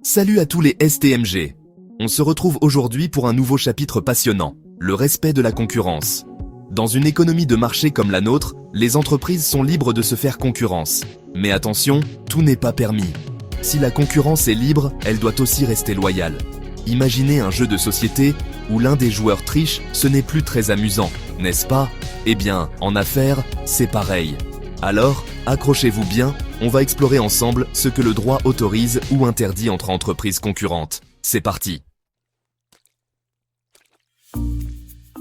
Salut à tous les STMG. On se retrouve aujourd'hui pour un nouveau chapitre passionnant, le respect de la concurrence. Dans une économie de marché comme la nôtre, les entreprises sont libres de se faire concurrence. Mais attention, tout n'est pas permis. Si la concurrence est libre, elle doit aussi rester loyale. Imaginez un jeu de société où l'un des joueurs triche, ce n'est plus très amusant, n'est-ce pas? Eh bien, en affaires, c'est pareil. Alors, accrochez-vous bien, on va explorer ensemble ce que le droit autorise ou interdit entre entreprises concurrentes. C'est parti!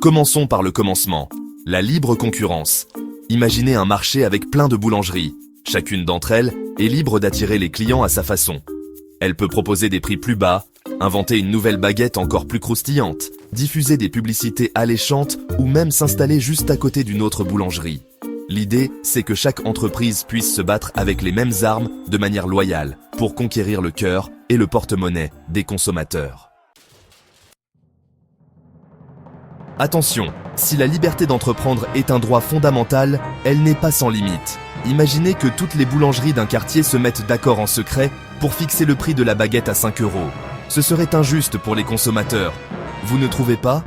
Commençons par le commencement. La libre concurrence. Imaginez un marché avec plein de boulangeries. Chacune d'entre elles est libre d'attirer les clients à sa façon. Elle peut proposer des prix plus bas, inventer une nouvelle baguette encore plus croustillante, diffuser des publicités alléchantes ou même s'installer juste à côté d'une autre boulangerie. L'idée, c'est que chaque entreprise puisse se battre avec les mêmes armes de manière loyale pour conquérir le cœur et le porte-monnaie des consommateurs. Attention, si la liberté d'entreprendre est un droit fondamental, elle n'est pas sans limite. Imaginez que toutes les boulangeries d'un quartier se mettent d'accord en secret pour fixer le prix de la baguette à 5 €. Ce serait injuste pour les consommateurs. Vous ne trouvez pas ?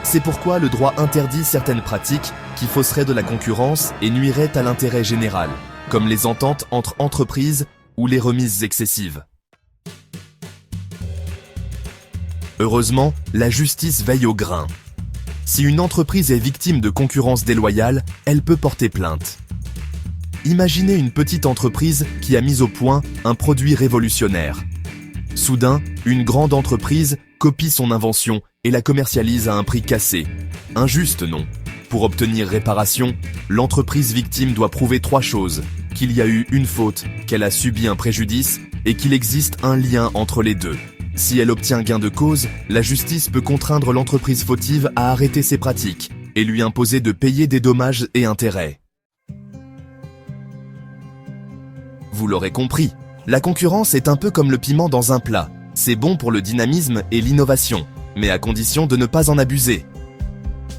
C'est pourquoi le droit interdit certaines pratiques qui fausseraient de la concurrence et nuiraient à l'intérêt général, comme les ententes entre entreprises ou les remises excessives. Heureusement, la justice veille au grain. Si une entreprise est victime de concurrence déloyale, elle peut porter plainte. Imaginez une petite entreprise qui a mis au point un produit révolutionnaire. Soudain, une grande entreprise copie son invention et la commercialise à un prix cassé. Injuste, non? Pour obtenir réparation, l'entreprise victime doit prouver 3 choses. Qu'il y a eu une faute, qu'elle a subi un préjudice et qu'il existe un lien entre les deux. Si elle obtient gain de cause, la justice peut contraindre l'entreprise fautive à arrêter ses pratiques et lui imposer de payer des dommages et intérêts. Vous l'aurez compris, la concurrence est un peu comme le piment dans un plat. C'est bon pour le dynamisme et l'innovation, mais à condition de ne pas en abuser.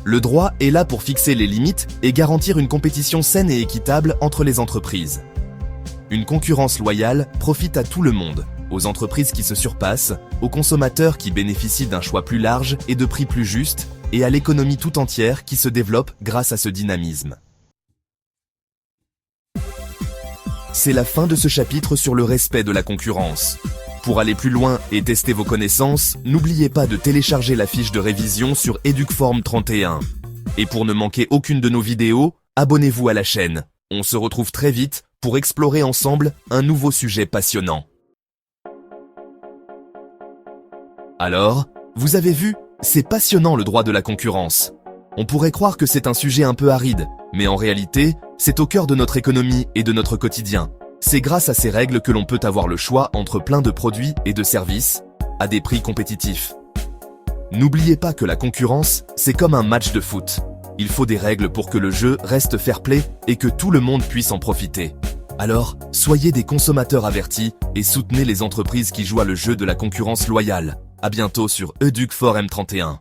Le droit est là pour fixer les limites et garantir une compétition saine et équitable entre les entreprises. Une concurrence loyale profite à tout le monde, aux entreprises qui se surpassent, aux consommateurs qui bénéficient d'un choix plus large et de prix plus justes, et à l'économie tout entière qui se développe grâce à ce dynamisme. C'est la fin de ce chapitre sur le respect de la concurrence. Pour aller plus loin et tester vos connaissances, n'oubliez pas de télécharger la fiche de révision sur Educform 31. Et pour ne manquer aucune de nos vidéos, abonnez-vous à la chaîne. On se retrouve très vite pour explorer ensemble un nouveau sujet passionnant. Alors, vous avez vu, c'est passionnant le droit de la concurrence. On pourrait croire que c'est un sujet un peu aride, mais en réalité, c'est au cœur de notre économie et de notre quotidien. C'est grâce à ces règles que l'on peut avoir le choix entre plein de produits et de services, à des prix compétitifs. N'oubliez pas que la concurrence, c'est comme un match de foot. Il faut des règles pour que le jeu reste fair-play et que tout le monde puisse en profiter. Alors, soyez des consommateurs avertis et soutenez les entreprises qui jouent à le jeu de la concurrence loyale. À bientôt sur Educform 31.